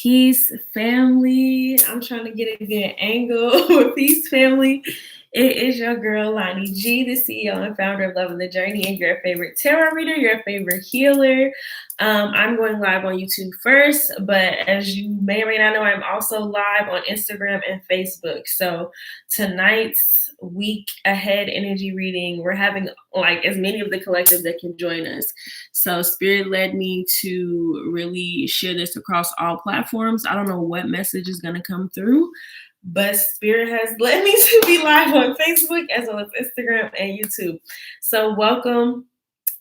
Peace family. I'm trying to get a good angle with Peace family. It is your girl, Lonnie G, the CEO and founder of Loving the Journey, and your favorite tarot reader, your favorite healer. I'm going live on YouTube first, but as you may or may not know, I'm also live on Instagram and Facebook. So tonight's week ahead energy reading, we're having like as many of the collective that can join us. So Spirit led me to really share this across all platforms. I don't know what message is going to come through, but Spirit has led me to be live on Facebook as well as Instagram and YouTube. So welcome.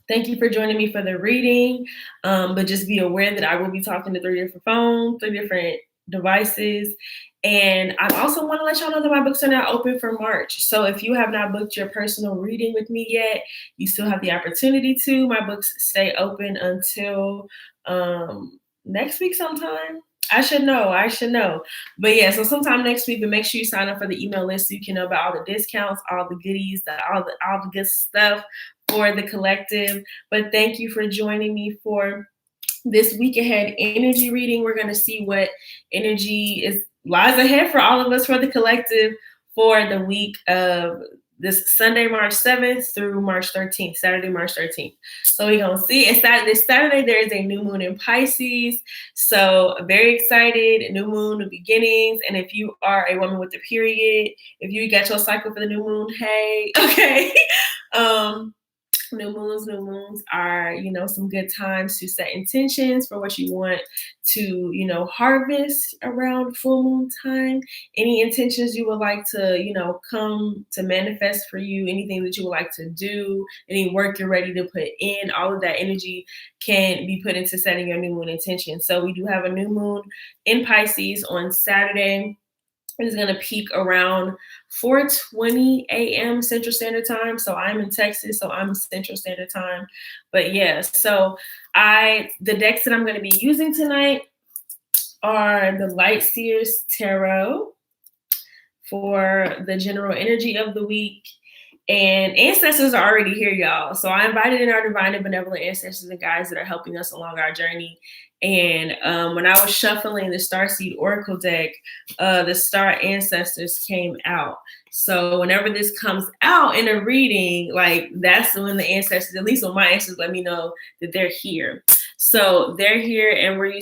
Thank you for joining me for the reading. But just be aware that I will be talking to 3 different phones, 3 different devices. And I also want to let y'all know that my books are now open for March. So if you have not booked your personal reading with me yet, you still have the opportunity to. My books stay open until next week sometime. I should know. But yeah, so sometime next week, but make sure you sign up for the email list so you can know about all the discounts, all the goodies, all the good stuff for the collective. But thank you for joining me for this week ahead energy reading. We're going to see what energy lies ahead for all of us for the collective for the week of this Sunday, March 7th through March 13th, Saturday, March 13th. So we're going to see. This Saturday, there is a new moon in Pisces. So very excited. New moon, new beginnings. And if you are a woman with a period, if you got your cycle for the new moon, hey, okay. New moons are, some good times to set intentions for what you want to, harvest around full moon time. Any intentions you would like to, come to manifest for you, anything that you would like to do, any work you're ready to put in, all of that energy can be put into setting your new moon intention. So we do have a new moon in Pisces on Saturday. It's going to peak around 4:20 a.m. Central Standard Time. So I'm in Texas, so I'm Central Standard Time. But yeah, so the decks that I'm going to be using tonight are the Light Seers Tarot for the general energy of the week. And ancestors are already here, y'all. So I invited in our divine and benevolent ancestors and guides that are helping us along our journey. And when I was shuffling the Starseed Oracle deck, the Star Ancestors came out. So whenever this comes out in a reading, like that's when the ancestors, at least when my ancestors let me know that they're here. So they're here, and we're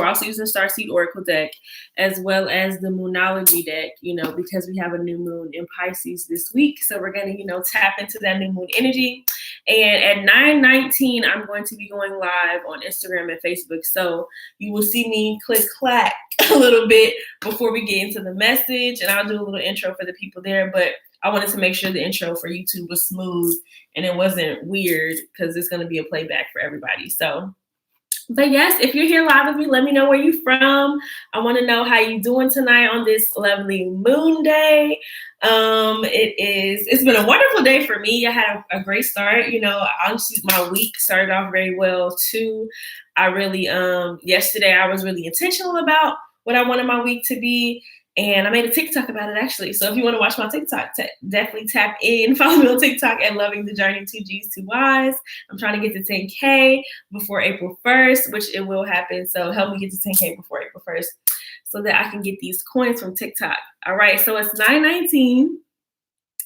also using Starseed Oracle deck as well as the Moonology deck, because we have a new moon in Pisces this week. So we're going to, tap into that new moon energy. And at 9:19, I'm going to be going live on Instagram and Facebook. So you will see me click clack a little bit before we get into the message. And I'll do a little intro for the people there. But I wanted to make sure the intro for YouTube was smooth and it wasn't weird because it's going to be a playback for everybody. So, but yes, if you're here live with me, let me know where you're from. I want to know how you're doing tonight on this lovely moon day. It's been a wonderful day for me. I had a great start. Honestly, my week started off very well too. I really, yesterday I was really intentional about what I wanted my week to be. And I made a TikTok about it, actually. So if you want to watch my TikTok, definitely tap in. Follow me on TikTok at Loving the Journey, 2 G's, 2 Y's. I'm trying to get to 10K before April 1st, which it will happen. So help me get to 10K before April 1st so that I can get these coins from TikTok. All right, so it's 9:19.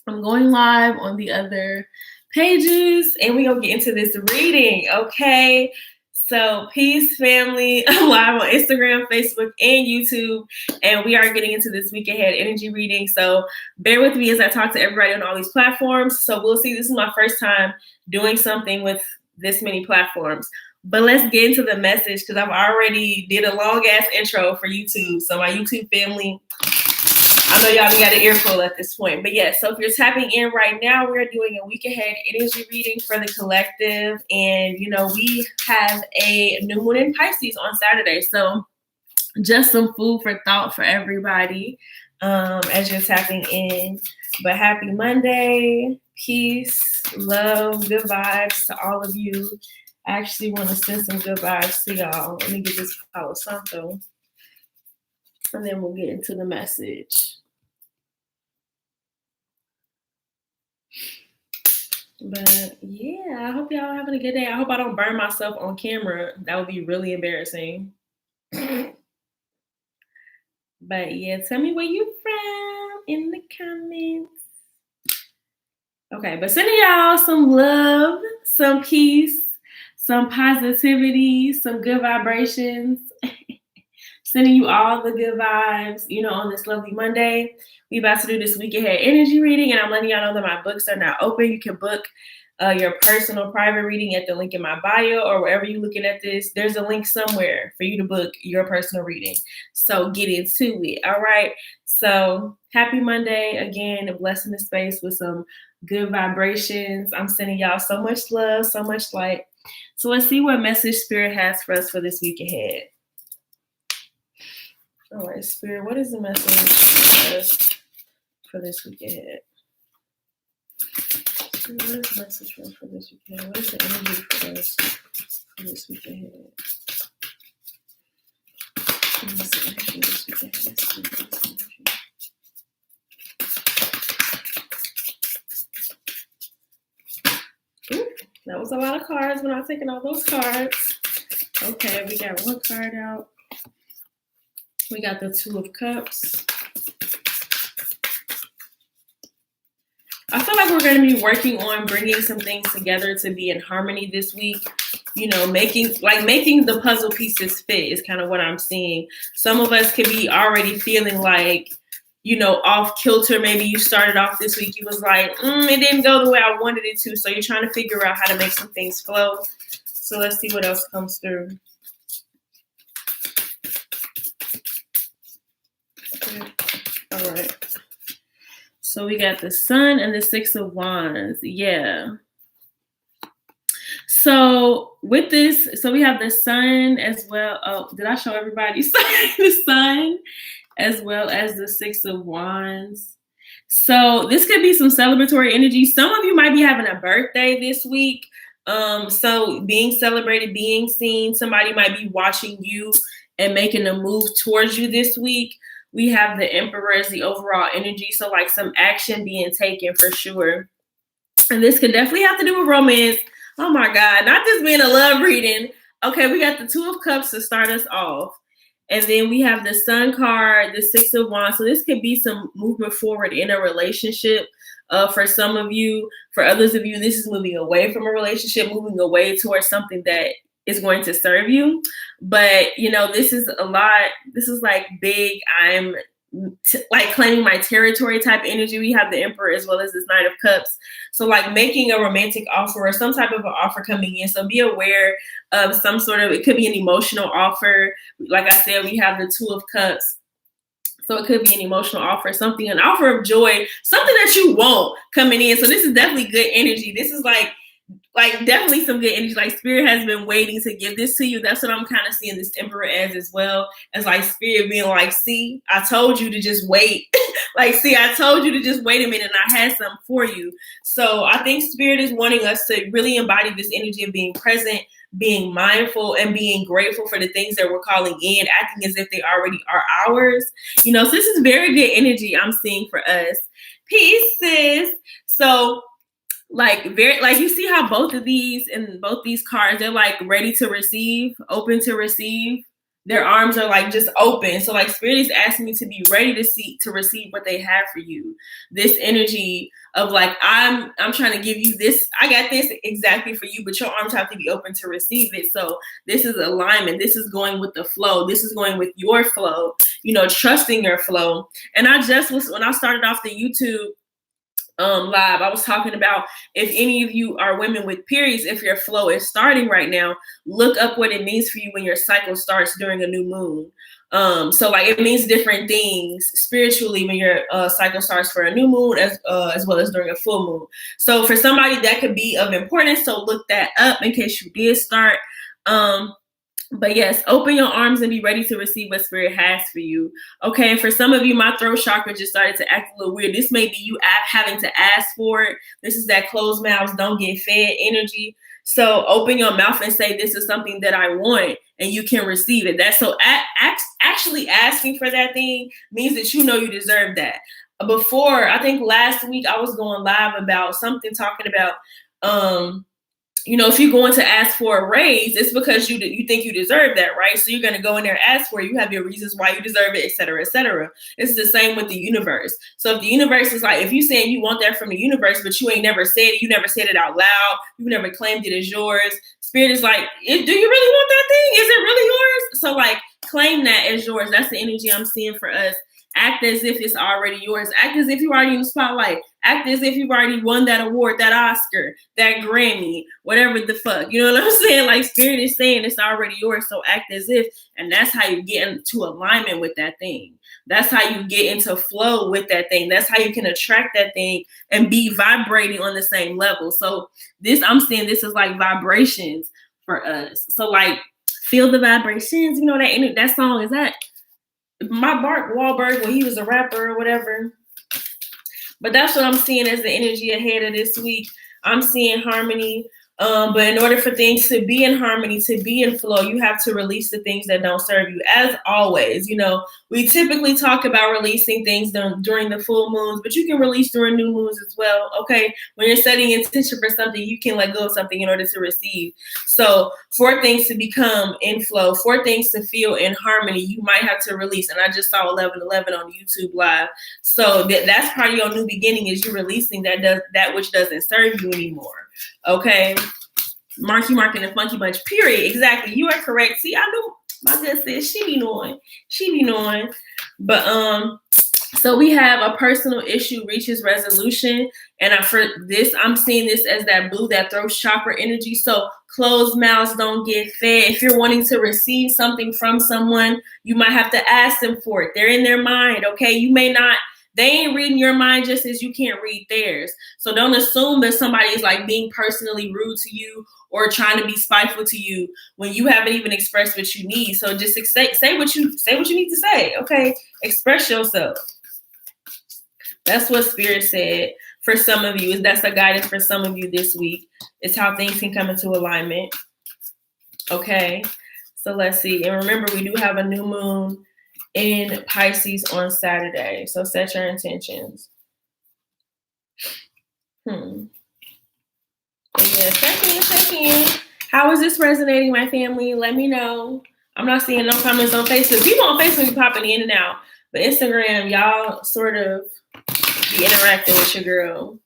I'm going live on the other pages, and we're going to get into this reading, okay? So peace, family. I'm live on Instagram, Facebook, and YouTube, and we are getting into this week ahead energy reading. So bear with me as I talk to everybody on all these platforms. So we'll see. This is my first time doing something with this many platforms. But let's get into the message because I've already did a long-ass intro for YouTube. So my YouTube family, I know y'all got an earful at this point, but yeah, so if you're tapping in right now, we're doing a week ahead energy reading for the collective. And, we have a new moon in Pisces on Saturday. So just some food for thought for everybody as you're tapping in. But happy Monday, peace, love, good vibes to all of you. I actually want to send some good vibes to y'all. Let me get this Palo Santo. And then we'll get into the message. But yeah, I hope y'all are having a good day. I hope I don't burn myself on camera. That would be really embarrassing. But yeah, tell me where you from in the comments. Okay, but sending y'all some love, some peace, some positivity, some good vibrations. Sending you all the good vibes, on this lovely Monday. We about to do this week ahead energy reading, and I'm letting y'all know that my books are now open. You can book your personal private reading at the link in my bio, or wherever you're looking at this, there's a link somewhere for you to book your personal reading. So get into it. All right. So happy Monday. Again, blessing the space with some good vibrations. I'm sending y'all so much love, so much light. So let's see what message Spirit has for us for this week ahead. All right, Spirit, what is the message for this week ahead? What is the message for this week ahead? What is the energy for us for this week ahead? What is the energy this week ahead? Ooh, that was a lot of cards. We're not taking all those cards. Okay, we got one card out. We got the Two of Cups. I feel like we're going to be working on bringing some things together to be in harmony this week. Making the puzzle pieces fit is kind of what I'm seeing. Some of us could be already feeling like, off kilter. Maybe you started off this week, you was like, it didn't go the way I wanted it to. So you're trying to figure out how to make some things flow. So let's see what else comes through. Okay. All right. So we got the Sun and the Six of Wands. Yeah. So with this, we have the Sun as well. Oh, did I show everybody the Sun as well as the Six of Wands? So this could be some celebratory energy. Some of you might be having a birthday this week. So being celebrated, being seen, somebody might be watching you and making a move towards you this week. We have the Emperor as the overall energy. So like some action being taken for sure. And this could definitely have to do with romance. Oh my God, not this being a love reading. Okay, we got the Two of Cups to start us off. And then we have the Sun card, the Six of Wands. So this could be some movement forward in a relationship for some of you. For others of you, this is moving away from a relationship, moving away towards something that is going to serve you. But, this is a lot. This is like big. I'm like claiming my territory type energy. We have the Emperor as well as this Knight of Cups. So like making a romantic offer or some type of an offer coming in. So be aware of some sort of, it could be an emotional offer. Like I said, we have the Two of Cups. So it could be an emotional offer, an offer of joy, something that you want coming in. So this is definitely good energy. This is like definitely some good energy. Like Spirit has been waiting to give this to you. That's what I'm kind of seeing this Emperor as well. As like Spirit being like, see, I told you to just wait. I told you to just wait a minute and I had something for you. So I think Spirit is wanting us to really embody this energy of being present, being mindful, and being grateful for the things that we're calling in, acting as if they already are ours. So this is very good energy I'm seeing for us. Peace, sis. So you see how both these cards, they're like ready to receive, open to receive. Their arms are like just open. So like Spirit is asking you to be ready to receive what they have for you. This energy of like, I'm trying to give you this. I got this exactly for you, but your arms have to be open to receive it. So this is alignment. This is going with the flow. This is going with your flow, trusting your flow. And when I started off the YouTube live, I was talking about if any of you are women with periods, if your flow is starting right now, look up what it means for you when your cycle starts during a new moon. So like it means different things spiritually when your cycle starts for a new moon as well as during a full moon. So for somebody that could be of importance, so look that up in case you did start. But yes, open your arms and be ready to receive what Spirit has for you. Okay, and for some of you, my throat chakra just started to act a little weird. This may be you having to ask for it. This is that closed mouths don't get fed energy. So open your mouth and say, this is something that I want, and you can receive it. That's so actually asking for that thing means that you deserve that. Before, I think last week I was going live about something talking about if you're going to ask for a raise, it's because you think you deserve that, right? So you're going to go in there and ask for it. You have your reasons why you deserve it, et cetera, et cetera. It's the same with the universe. So if the universe is like, if you're saying you want that from the universe, but you ain't never said it, you never said it out loud, you never claimed it as yours, Spirit is like, do you really want that thing? Is it really yours? So like, claim that as yours. That's the energy I'm seeing for us. Act as if it's already yours. Act as if you're already in the spotlight. Act as if you've already won that award, that Oscar, that Grammy, whatever the fuck. You know what I'm saying? Like, Spirit is saying it's already yours. So act as if, and that's how you get into alignment with that thing. That's how you get into flow with that thing. That's how you can attract that thing and be vibrating on the same level. So I'm saying this is like vibrations for us. So like, feel the vibrations. You know, that song is that my Mark Wahlberg when he was a rapper or whatever. But that's what I'm seeing as the energy ahead of this week. I'm seeing harmony. But in order for things to be in harmony, to be in flow, you have to release the things that don't serve you. As always, we typically talk about releasing things during the full moons, but you can release during new moons as well. Okay. When you're setting intention for something, you can let go of something in order to receive. So for things to become in flow, for things to feel in harmony, you might have to release. And I just saw 1111 on YouTube Live. So that's part of your new beginning, is you releasing that which doesn't serve you anymore. Okay. Marky Mark and the Funky Bunch, period. Exactly. You are correct. See, I know my good sis, she be knowing. But so we have a personal issue reaches resolution. And I'm seeing this as that blue, that throat chakra energy. So closed mouths don't get fed. If you're wanting to receive something from someone, you might have to ask them for it. They're in their mind. Okay. You may not. They ain't reading your mind just as you can't read theirs. So don't assume that somebody is like being personally rude to you or trying to be spiteful to you when you haven't even expressed what you need. So just say what you need to say. Okay. Express yourself. That's what Spirit said for some of you. That's a guidance for some of you this week. It's how things can come into alignment. Okay. So let's see. And remember, we do have a new moon in Pisces on Saturday. So set your intentions. Yeah, check in. How is this resonating, my family? Let me know. I'm not seeing no comments on Facebook. People on Facebook be popping in and out. But Instagram, y'all sort of be interacting with your girl.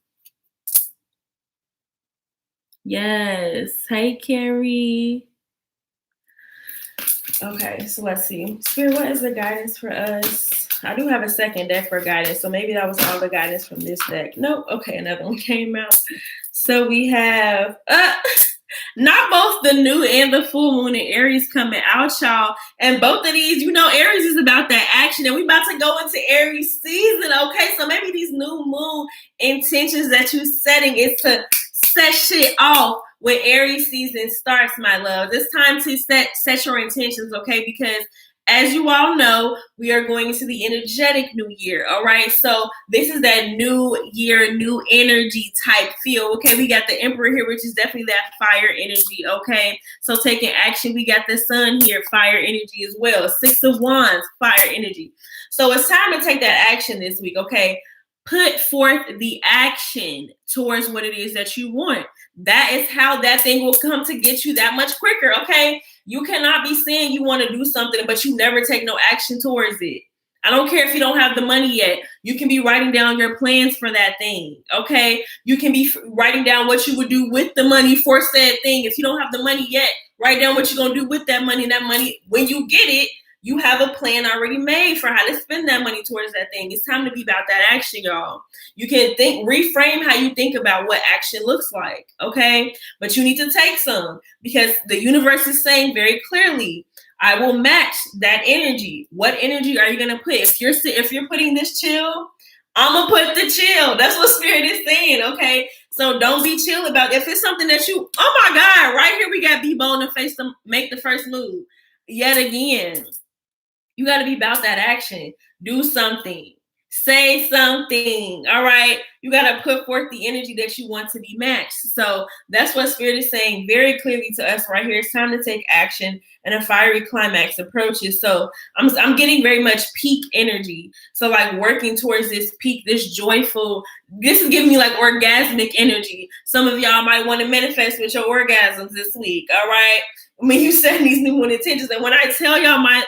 Yes. Hey, Carrie. Okay, so let's see. Spirit, what is the guidance for us? I do have a second deck for guidance, so maybe that was all the guidance from this deck. Nope. Okay, another one came out. So we have not both the new and the full moon in Aries coming out, y'all. And both of these, Aries is about that action, and we about to go into Aries season. Okay, so maybe these new moon intentions that you're setting is to set shit off when Aries season starts, my love. It's time to set your intentions, okay? Because as you all know, we are going into the energetic new year, all right? So this is that new year, new energy type feel, okay? We got the Emperor here, which is definitely that fire energy, okay? So taking action, we got the Sun here, fire energy as well. 6 of Wands, fire energy. So it's time to take that action this week, okay? Put forth the action towards what it is that you want. That is how that thing will come to get you that much quicker, okay? You cannot be saying you want to do something, but you never take no action towards it. I don't care if you don't have the money yet. You can be writing down your plans for that thing, okay? You can be writing down what you would do with the money for said thing. If you don't have the money yet, write down what you're going to do with that money. That money, when you get it, you have a plan already made for how to spend that money towards that thing. It's time to be about that action, y'all. You can reframe how you think about what action looks like, okay? But you need to take some, because the universe is saying very clearly, I will match that energy. What energy are you going to put? If you're putting this chill, I'm going to put the chill. That's what Spirit is saying, okay? So don't be chill about it. If it's something that oh my God, right here we got be bold and face to make the first move. Yet again, you got to be about that action. Do something. Say something. All right. You got to put forth the energy that you want to be matched. So that's what Spirit is saying very clearly to us right here. It's time to take action, and a fiery climax approaches. So I'm getting very much peak energy. So like working towards this peak, this joyful, this is giving me like orgasmic energy. Some of y'all might want to manifest with your orgasms this week. All right. When you set these new intentions. And when I tell y'all my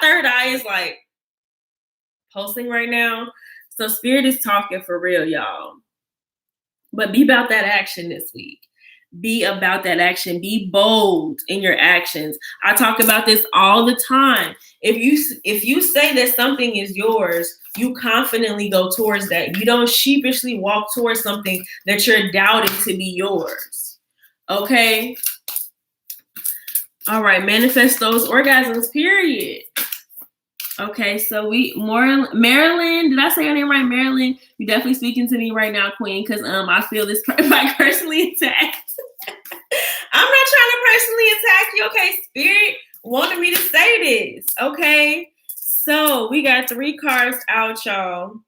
third eye is like posting right now. So Spirit is talking for real, y'all. But be about that action this week. Be about that action. Be bold in your actions. I talk about this all the time. If you say that something is yours, you confidently go towards that. You don't sheepishly walk towards something that you're doubting to be yours. Okay? All right, manifest those orgasms, period. Okay, so Marilyn, did I say your name right? Marilyn, you're definitely speaking to me right now, Queen, because I feel this like personally attacked. I'm not trying to personally attack you, okay? Spirit wanted me to say this, okay? So we got 3 cards out, y'all.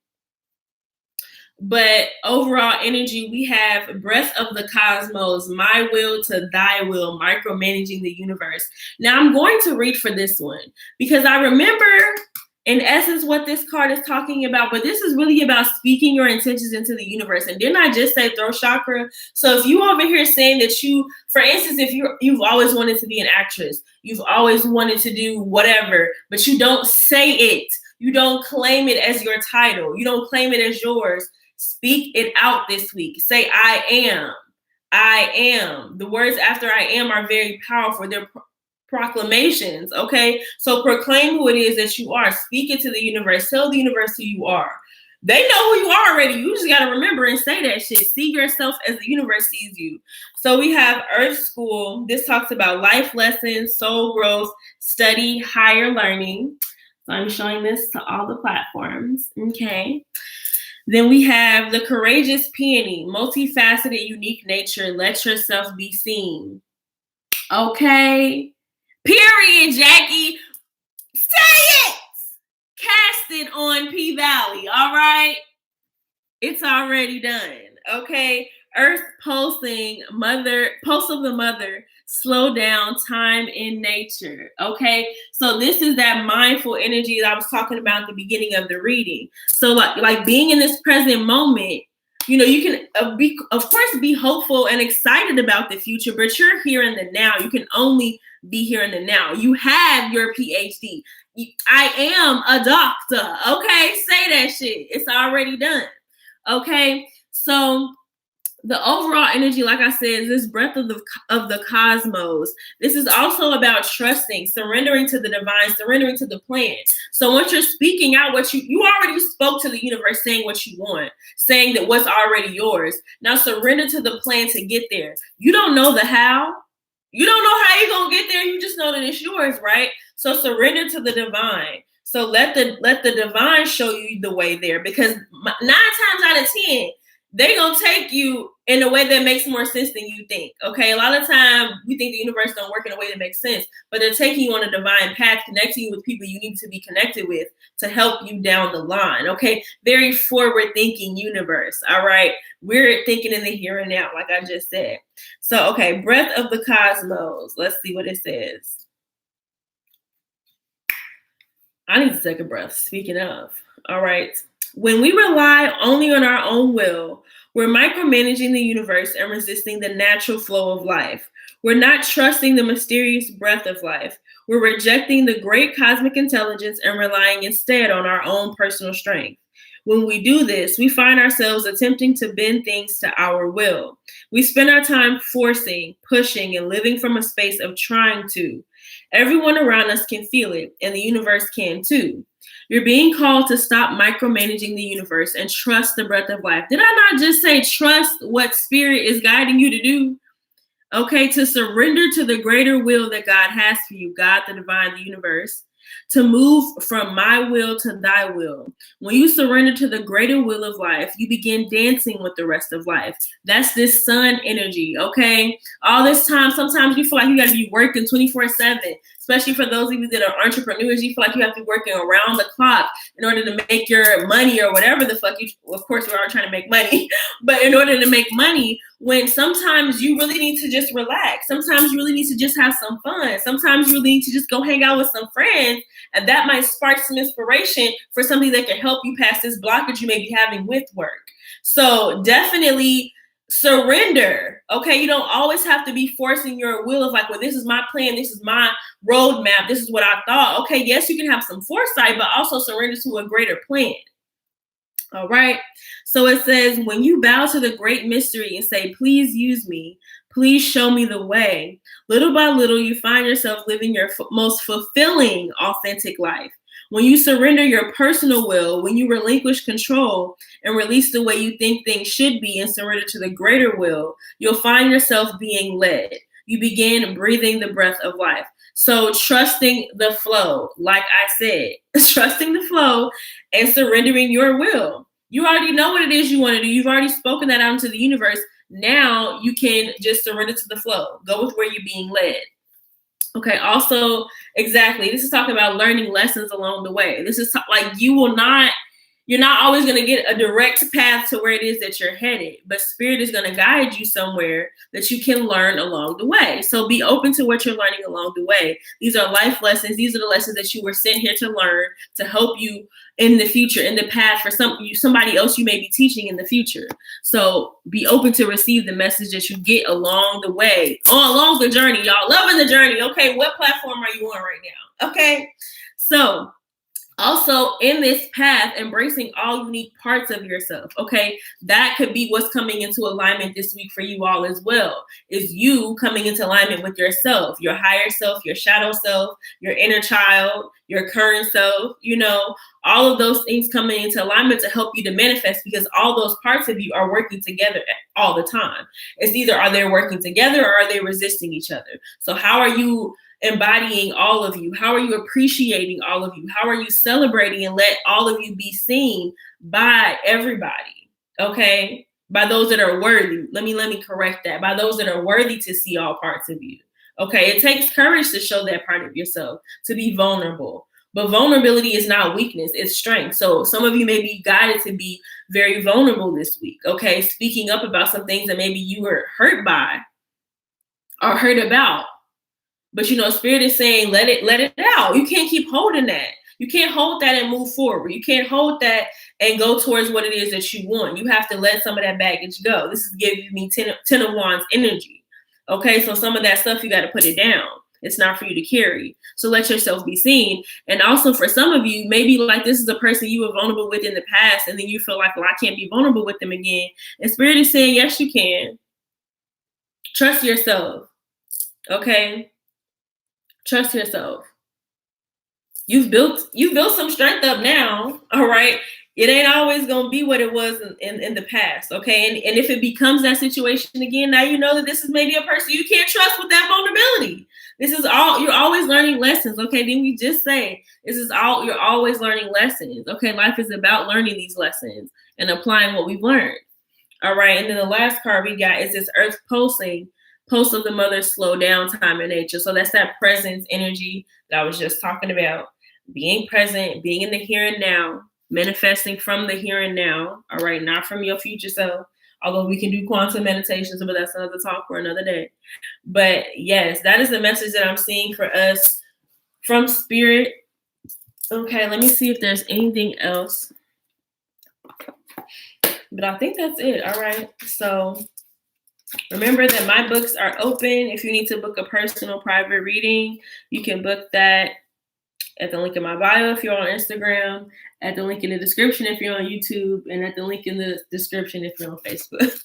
But overall energy, we have breath of the cosmos, my will to thy will, micromanaging the universe. Now I'm going to read for this one because I remember in essence what this card is talking about, but this is really about speaking your intentions into the universe. And didn't I just say throat chakra? So if you over here saying that you, for instance, if you've always wanted to be an actress, you've always wanted to do whatever, but you don't say it, you don't claim it as your title, you don't claim it as yours. Speak it out this week. Say, I am. I am. The words after I am are very powerful. They're proclamations, okay? So proclaim who it is that you are. Speak it to the universe. Tell the universe who you are. They know who you are already. You just got to remember and say that shit. See yourself as the universe sees you. So we have Earth School. This talks about life lessons, soul growth, study, higher learning. So I'm showing this to all the platforms, okay? Then we have the courageous peony, multifaceted, unique nature. Let yourself be seen. Okay. Period, Jackie. Say it. Cast it on P Valley. All right. It's already done. Okay. Earth pulsing, pulse of the mother. Slow down, time in nature. Okay, so this is that mindful energy that I was talking about at the beginning of the reading. So like being in this present moment, you know, you can of course be hopeful and excited about the future, but you're here in the now. You can only be here in the now. You have your PhD. I am a doctor. Okay, say that shit. It's already done. Okay, so the overall energy, like I said, is this breath of the cosmos. This is also about trusting, surrendering to the divine, surrendering to the plan. So once you're speaking out what you already spoke to the universe, saying what you want, saying that what's already yours. Now surrender to the plan to get there. You don't know the how. You don't know how you're going to get there. You just know that it's yours, right? So surrender to the divine. So let the divine show you the way there, because 9 times out of 10, they're going to take you in a way that makes more sense than you think, okay? A lot of time, we think the universe don't work in a way that makes sense, but they're taking you on a divine path, connecting you with people you need to be connected with to help you down the line, okay? Very forward-thinking universe, all right? We're thinking in the here and now, like I just said. So, okay, breath of the cosmos. Let's see what it says. I need to take a breath, speaking of, all right? When we rely only on our own will, we're micromanaging the universe and resisting the natural flow of life. We're not trusting the mysterious breath of life. We're rejecting the great cosmic intelligence and relying instead on our own personal strength. When we do this, we find ourselves attempting to bend things to our will. We spend our time forcing, pushing, and living from a space of trying to. Everyone around us can feel it, and the universe can too. You're being called to stop micromanaging the universe and trust the breath of life. Did I not just say trust what spirit is guiding you to do? Okay, to surrender to the greater will that God has for you, God, the divine, the universe, to move from my will to thy will. When you surrender to the greater will of life, you begin dancing with the rest of life. That's this sun energy, okay? All this time, sometimes you feel like you got to be working 24/7, especially for those of you that are entrepreneurs, you feel like you have to be working around the clock in order to make your money or whatever the fuck you, of course we are trying to make money, but in order to make money, when sometimes you really need to just relax. Sometimes you really need to just have some fun. Sometimes you really need to just go hang out with some friends, and that might spark some inspiration for something that can help you pass this blockage you may be having with work. So definitely surrender. Okay, you don't always have to be forcing your will of like, well, this is my plan, this is my roadmap, this is what I thought. Okay, yes, you can have some foresight, but also surrender to a greater plan. All right. So it says, when you bow to the great mystery and say, please use me, please show me the way, little by little, you find yourself living your most fulfilling, authentic life. When you surrender your personal will, when you relinquish control and release the way you think things should be and surrender to the greater will, you'll find yourself being led. You begin breathing the breath of life. So trusting the flow, like I said, trusting the flow and surrendering your will. You already know what it is you want to do. You've already spoken that out into the universe. Now you can just surrender to the flow. Go with where you're being led. Okay, also, exactly. This is talking about learning lessons along the way. This is like you're not always going to get a direct path to where it is that you're headed, but Spirit is going to guide you somewhere that you can learn along the way. So be open to what you're learning along the way. These are life lessons. These are the lessons that you were sent here to learn to help you in the future, in the path for somebody else you may be teaching in the future. So be open to receive the message that you get along the way, along the journey, y'all. Loving the journey. Okay, what platform are you on right now? Okay, so also in this path, embracing all unique parts of yourself. Okay, that could be what's coming into alignment this week for you all as well, is you coming into alignment with yourself, your higher self, your shadow self, your inner child, your current self, all of those things coming into alignment to help you to manifest, because all those parts of you are working together all the time. It's either are they working together or are they resisting each other? So how are you embodying all of you? How are you appreciating all of you? How are you celebrating and let all of you be seen by everybody? Okay, by those that are worthy. Let me correct that. By those that are worthy to see all parts of you. Okay, it takes courage to show that part of yourself, to be vulnerable. But vulnerability is not weakness, it's strength. So some of you may be guided to be very vulnerable this week. Okay, speaking up about some things that maybe you were hurt by or hurt about. But Spirit is saying, let it out. You can't keep holding that. You can't hold that and move forward. You can't hold that and go towards what it is that you want. You have to let some of that baggage go. This is giving me 10 of Wands energy. Okay, so some of that stuff, you got to put it down. It's not for you to carry. So let yourself be seen. And also for some of you, maybe like this is a person you were vulnerable with in the past, and then you feel like, well, I can't be vulnerable with them again. And Spirit is saying, yes, you can. Trust yourself. Okay? Trust yourself. You've built some strength up now, all right? It ain't always going to be what it was in the past, okay? And if it becomes that situation again, now you know that this is maybe a person you can't trust with that vulnerability. This is all, you're always learning lessons, okay? Didn't we just say, you're always learning lessons, okay? Life is about learning these lessons and applying what we've learned, all right? And then the last card we got is this Earth pulsing, pulse of the mother, slow down time in nature. So that's that presence energy that I was just talking about. Being present, being in the here and now, manifesting from the here and now, all right, not from your future self. Although we can do quantum meditations, but that's another talk for another day. But yes, that is the message that I'm seeing for us from Spirit. Okay, let me see if there's anything else. But I think that's it. All right. So remember that my books are open. If you need to book a personal private reading, you can book that at the link in my bio if you're on Instagram, at the link in the description if you're on YouTube, and at the link in the description if you're on Facebook.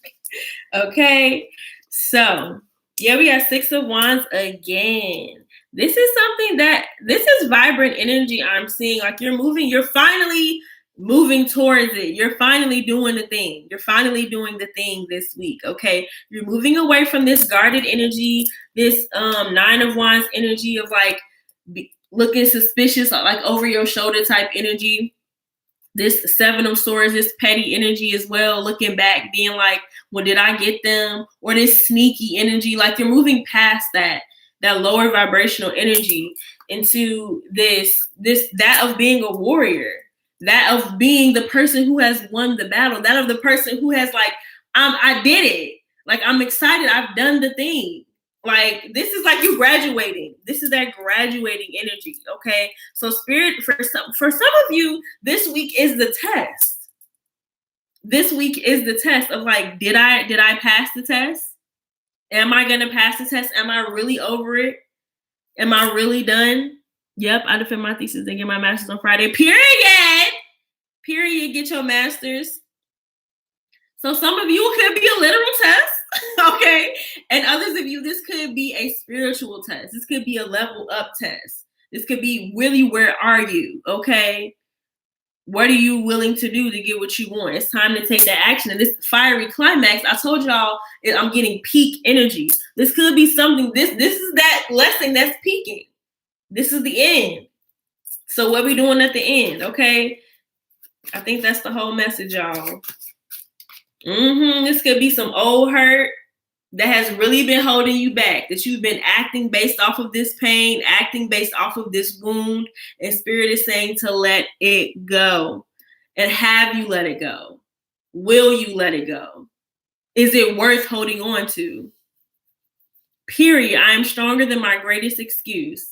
Okay, so yeah, we got 6 of Wands again. This is vibrant energy I'm seeing. Like you're finally moving towards it. You're finally doing the thing. You're finally doing the thing this week, okay? You're moving away from this guarded energy, this 9 of Wands energy of like looking suspicious, like over your shoulder type energy. This 7 of Swords, this petty energy as well, looking back, being like, well, did I get them? Or this sneaky energy, like you're moving past that. that lower vibrational energy into that of being a warrior, that of being the person who has won the battle, that of the person who has like, I did it. Like, I'm excited. I've done the thing. Like, this is like you graduating. This is that graduating energy. Okay. So spirit, for some of you, this week is the test. This week is the test of like, did I pass the test? Am I gonna pass the test? Am I really over it? Am I really done? Yep, I defend my thesis and get my master's on Friday. Period. Get your master's. So some of you could be a literal test, okay? And others of you, this could be a spiritual test. This could be a level up test. This could be really, where are you, okay? What are you willing to do to get what you want? It's time to take that action. And this fiery climax, I told y'all, I'm getting peak energy. This could be something, this is that lesson that's peaking. This is the end. So what we doing at the end, okay? I think that's the whole message, y'all. This could be some old hurt that has really been holding you back, that you've been acting based off of this pain, acting based off of this wound, and spirit is saying to let it go. And have you let it go? Will you let it go? Is it worth holding on to? Period. I am stronger than my greatest excuse.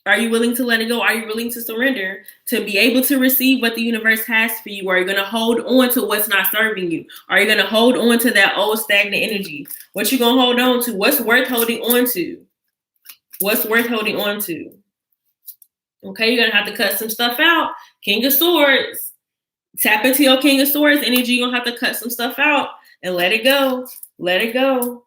Are you willing to let it go? Are you willing to surrender to be able to receive what the universe has for you? Are you going to hold on to what's not serving you? Are you going to hold on to that old stagnant energy? What you going to hold on to? What's worth holding on to? What's worth holding on to? Okay, you're going to have to cut some stuff out. King of Swords. Tap into your King of Swords energy. You're going to have to cut some stuff out and let it go. Let it go.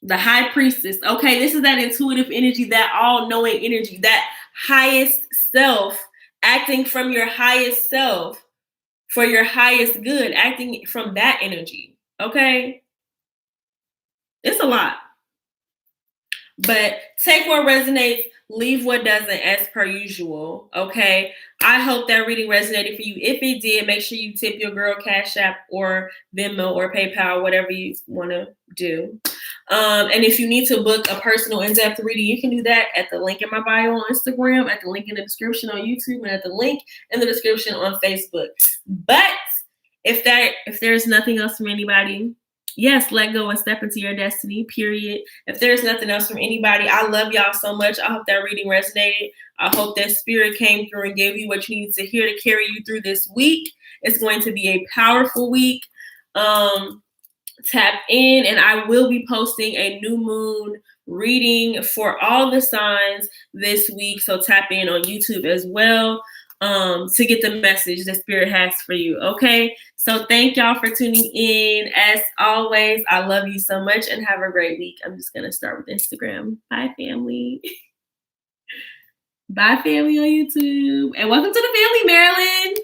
The High Priestess. Okay, this is that intuitive energy, that all-knowing energy, that highest self, acting from your highest self for your highest good, acting from that energy. Okay? It's a lot. But take what resonates, leave what doesn't, as per usual. Okay? I hope that reading resonated for you. If it did, make sure you tip your girl Cash App or Venmo or PayPal, whatever you want to do. And if you need to book a personal in-depth reading, you can do that at the link in my bio on Instagram, at the link in the description on YouTube, and at the link in the description on Facebook. But if there's nothing else from anybody, yes, let go and step into your destiny, period. If there's nothing else from anybody, I love y'all so much. I hope that reading resonated. I hope that spirit came through and gave you what you needed to hear to carry you through this week. It's going to be a powerful week. Tap in, and I will be posting a new moon reading for all the signs this week. So tap in on YouTube as well to get the message that spirit has for you. Okay. So thank y'all for tuning in. As always, I love you so much and have a great week. I'm just going to start with Instagram. Bye, family. Bye, family on YouTube. And welcome to the family, Maryland.